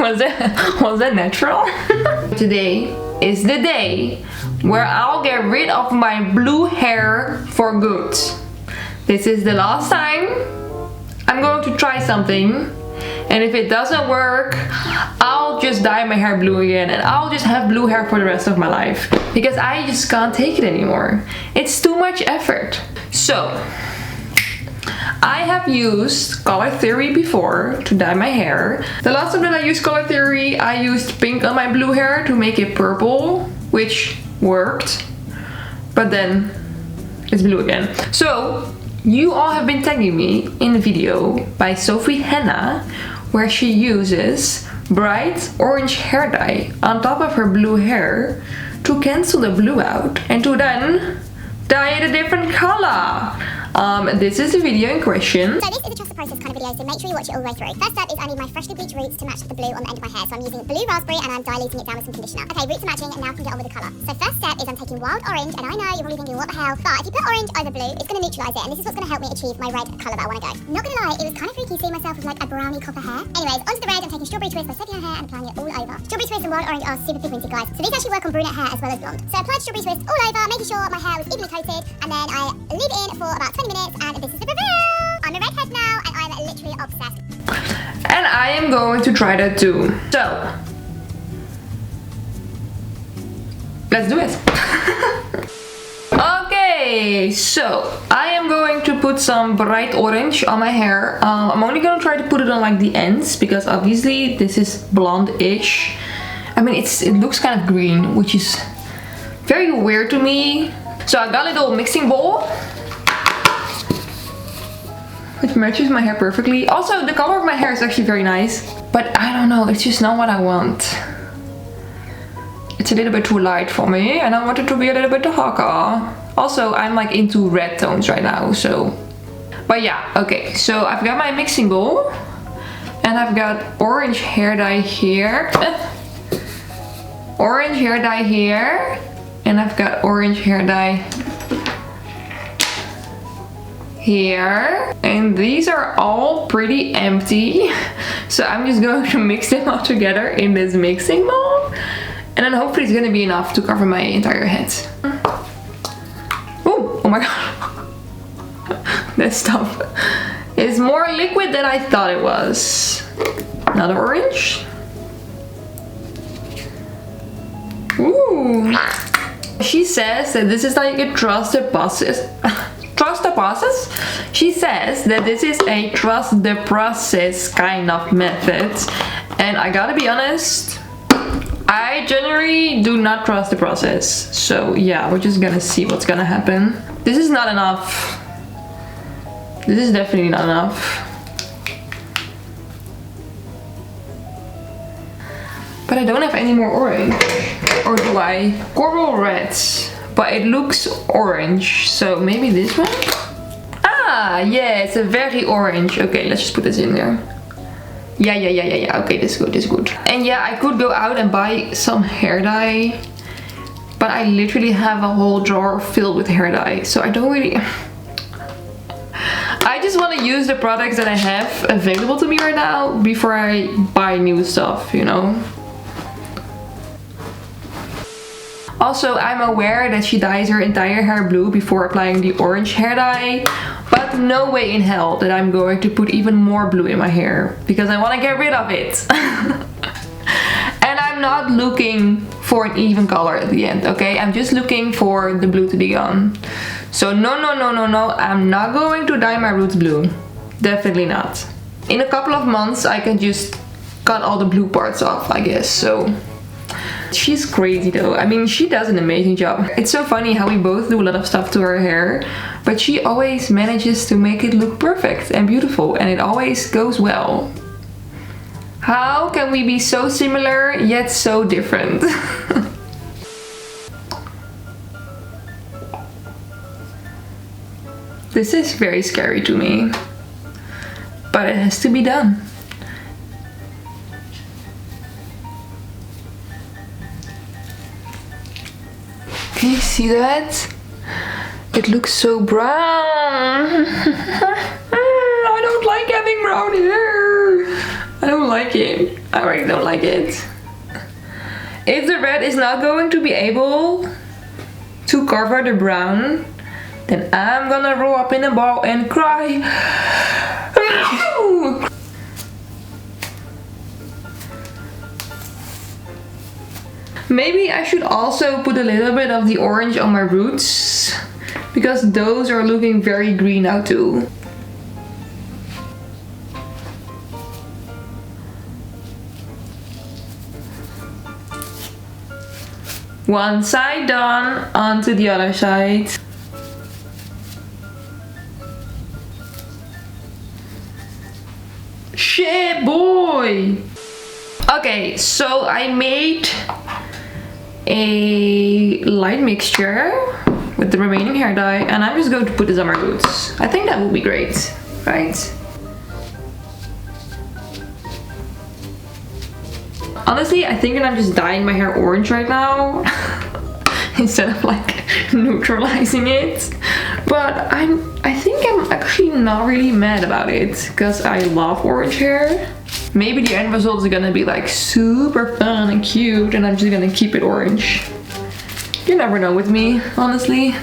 Was that natural? Today is the day where I'll get rid of my blue hair for good. This is the last time I'm going to try something. And if it doesn't work, I'll just dye my hair blue again and I'll just have blue hair for the rest of my life. Because I just can't take it anymore. It's too much effort. So, I have used Color Theory before to dye my hair. The last time that I used Color Theory, I used pink on my blue hair to make it purple, which worked. But then, it's blue again. So, you all have been tagging me in the video by Sophie Henna, where she uses bright orange hair dye on top of her blue hair to cancel the blue out and to then dye it a different color. This is the video in question. So this is a trust the process kind of video, so make sure you watch it all the way through. First up is I need my freshly bleached roots to match the blue on the end of my hair. So I'm using blue raspberry and I'm diluting it down with some conditioner. Okay, roots are matching and now I can get on with the colour. So first step is I'm taking wild orange, and I know you're probably thinking what the hell, but if you put orange over blue, it's going to neutralise it, and this is what's going to help me achieve my red colour that I want to go. Not going to lie, it was kind of freaky seeing myself with like a browny copper hair. Anyways, onto the red, I'm taking strawberry twist by setting her hair and applying it all over. Strawberry twist and wild orange are super pigmented, guys, so these actually work on brunette hair as well as blonde. So I applied strawberry twist all over, making sure my hair was evenly coated, and then I leave it in for about 20 minutes, and this is the reveal. I'm a redhead now, and I'm literally obsessed. And I am going to try that too. So, let's do it. Okay, so I am going to put some bright orange on my hair. I'm only going to try to put it on like the ends, because obviously this is blonde-ish. I mean, it looks kind of green, which is very weird to me. So I got a little mixing bowl, which matches my hair perfectly. Also, the color of my hair is actually very nice, but I don't know, it's just not what I want. It's a little bit too light for me, and I want it to be a little bit darker. Also, I'm like into red tones right now, so. But yeah, okay, so I've got my mixing bowl, and I've got orange hair dye here. Orange hair dye here, and I've got orange hair dye here, and these are all pretty empty, so I'm just going to mix them all together in this mixing bowl, and then hopefully it's gonna be enough to cover my entire head. Oh my god. This stuff is more liquid than I thought it was. Another orange. Ooh. She says that this is like a trusted process. Trust the process? She says that this is a trust the process kind of method, and I gotta be honest, I generally do not trust the process. So yeah, we're just gonna see what's gonna happen. This is not enough. This is definitely not enough. But I don't have any more orange. Or do I? Coral reds. But it looks orange, so maybe this one? Ah, yeah, it's a very orange. Okay, let's just put this in there. Yeah. Okay, this is good, this is good. And yeah, I could go out and buy some hair dye, but I literally have a whole drawer filled with hair dye, so I don't really... I just want to use the products that I have available to me right now before I buy new stuff, you know? Also, I'm aware that she dyes her entire hair blue before applying the orange hair dye, but no way in hell that I'm going to put even more blue in my hair, because I want to get rid of it. And I'm not looking for an even color at the end, okay? I'm just looking for the blue to be gone. So no, I'm not going to dye my roots blue. Definitely not. In a couple of months I can just cut all the blue parts off, I guess, so... She's crazy though. I mean, she does an amazing job. It's so funny how we both do a lot of stuff to her hair, but she always manages to make it look perfect and beautiful, and it always goes well. How can we be so similar yet so different? This is very scary to me, but it has to be done. Can you see that? It looks so brown. I don't like having brown hair. I don't like like it. I really don't like it. If the red is not going to be able to cover the brown, then I'm gonna roll up in a ball and cry. Maybe I should also put a little bit of the orange on my roots, because those are looking very green now too. One side done, onto the other side. Shit, boy! Okay, so I made a light mixture with the remaining hair dye, and I'm just going to put this on my roots. I think that will be great, right? Honestly, I think that I'm just dyeing my hair orange right now instead of like neutralizing it. But I think I'm actually not really mad about it, because I love orange hair. Maybe the end result is gonna be like super fun and cute, and I'm just gonna keep it orange. You never know with me, honestly.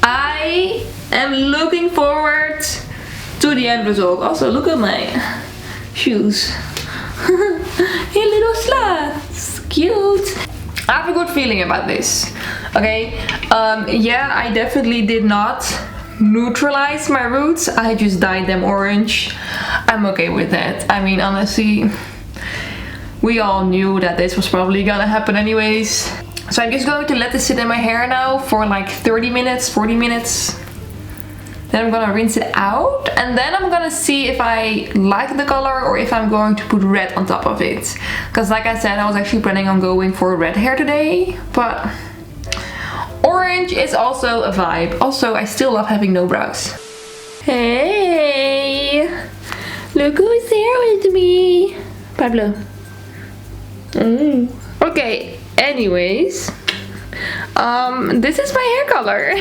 I am looking forward to the end result. Also, look at my shoes. Hey, little sluts. Cute. I have a good feeling about this. Okay, yeah, I definitely did not neutralize my roots. I just dyed them orange. I'm okay with that. I mean, honestly, we all knew that this was probably gonna happen anyways. So I'm just going to let this sit in my hair now for like 30 minutes, 40 minutes. Then I'm gonna rinse it out, and then I'm gonna see if I like the color or if I'm going to put red on top of it. Because like I said, I was actually planning on going for red hair today, but orange is also a vibe. Also, I still love having no brows. Hey! Look who's here with me! Pablo. Okay, anyways. This is my hair color.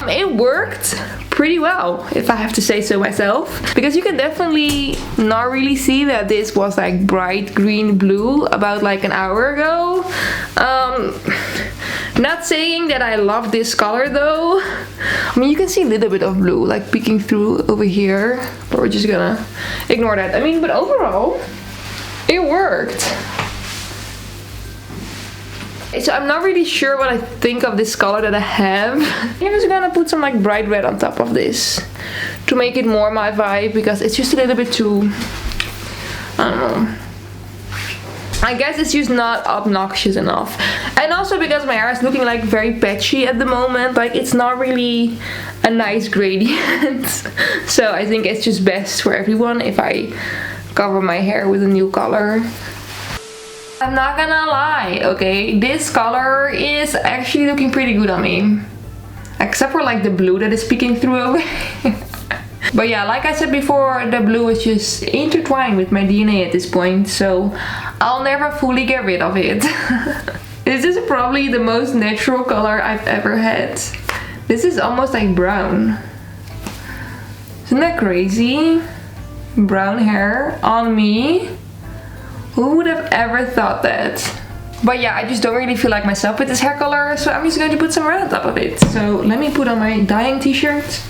It worked pretty well, if I have to say so myself, because you can definitely not really see that this was like bright green blue about like an hour ago. Not saying that I love this color though. I mean, you can see a little bit of blue like peeking through over here, but we're just gonna ignore that. I mean, but overall it worked. So I'm not really sure what I think of this color that I have. I'm just gonna put some like bright red on top of this to make it more my vibe, because it's just a little bit too, I don't know. I guess it's just not obnoxious enough. And also because my hair is looking like very patchy at the moment. Like, it's not really a nice gradient. So I think it's just best for everyone if I cover my hair with a new color. I'm not gonna lie, okay, this color is actually looking pretty good on me. Except for like the blue that is peeking through over here. But yeah, like I said before, the blue is just intertwined with my DNA at this point, so I'll never fully get rid of it. This is probably the most natural color I've ever had. This is almost like brown. Isn't that crazy? Brown hair on me. Who would have ever thought that? But yeah, I just don't really feel like myself with this hair color, so I'm just going to put some red on top of it. So let me put on my dyeing t-shirt.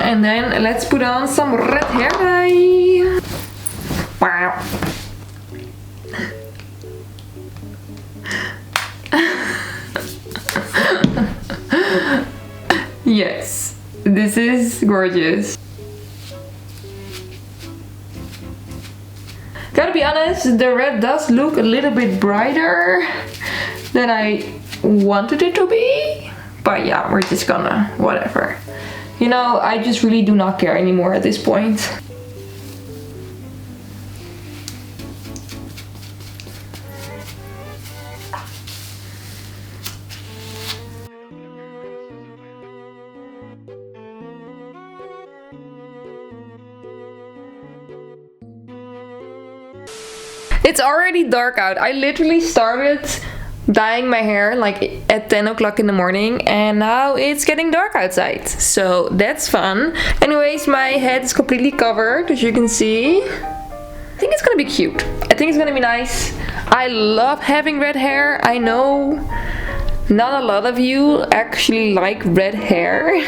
And then let's put on some red hair dye. Wow. Yes, this is gorgeous. Gotta be honest, the red does look a little bit brighter than I wanted it to be. But yeah, we're just gonna, whatever. You know, I just really do not care anymore at this point. It's already dark out. I literally started dyeing my hair like at 10 o'clock in the morning, and now it's getting dark outside, so that's fun. Anyways, my head is completely covered, as you can see. I think it's gonna be cute. I think it's gonna be nice. I love having red hair. I know not a lot of you actually like red hair,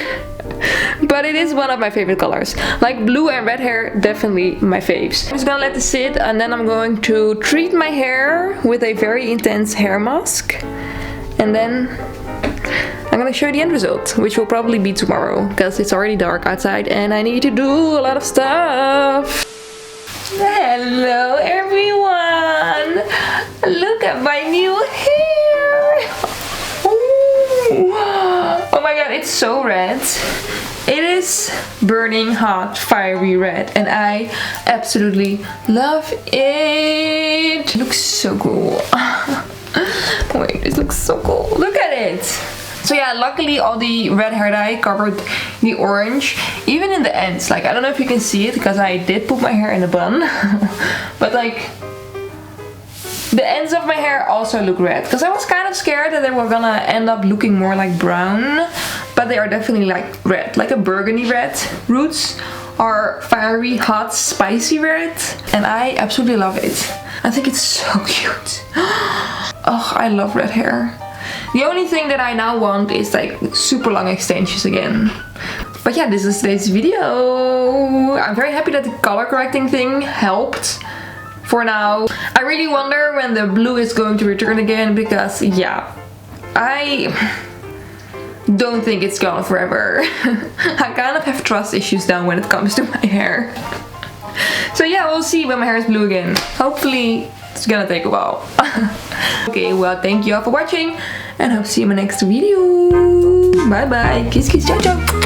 but it is one of my favorite colors. Like blue and red hair, definitely my faves. I'm just gonna let this sit, and then I'm going to treat my hair with a very intense hair mask, and then I'm gonna show you the end result, which will probably be tomorrow because it's already dark outside and I need to do a lot of stuff. Hello everyone! Look at my new hair! Ooh. Oh my god, it's so red. It is burning hot, fiery red, and I absolutely love it. It looks so cool. Wait, it looks so cool. Look at it. So yeah, luckily all the red hair dye covered the orange, even in the ends. Like, I don't know if you can see it because I did put my hair in a bun, but like the ends of my hair also look red, because I was kind of scared that they were gonna end up looking more like brown, but they are definitely like red, like a burgundy red. Roots are fiery, hot, spicy red, and I absolutely love it. I think it's so cute. Oh, I love red hair. The only thing that I now want is like super long extensions again. But yeah, this is today's video. I'm very happy that the color correcting thing helped for now. I really wonder when the blue is going to return again, because yeah, I don't think it's gone forever. I kind of have trust issues now when it comes to my hair. So yeah, we'll see when my hair is blue again. Hopefully it's gonna take a while. Okay, well, thank you all for watching, and hope to see you in my next video. Bye bye. Kiss kiss, ciao ciao.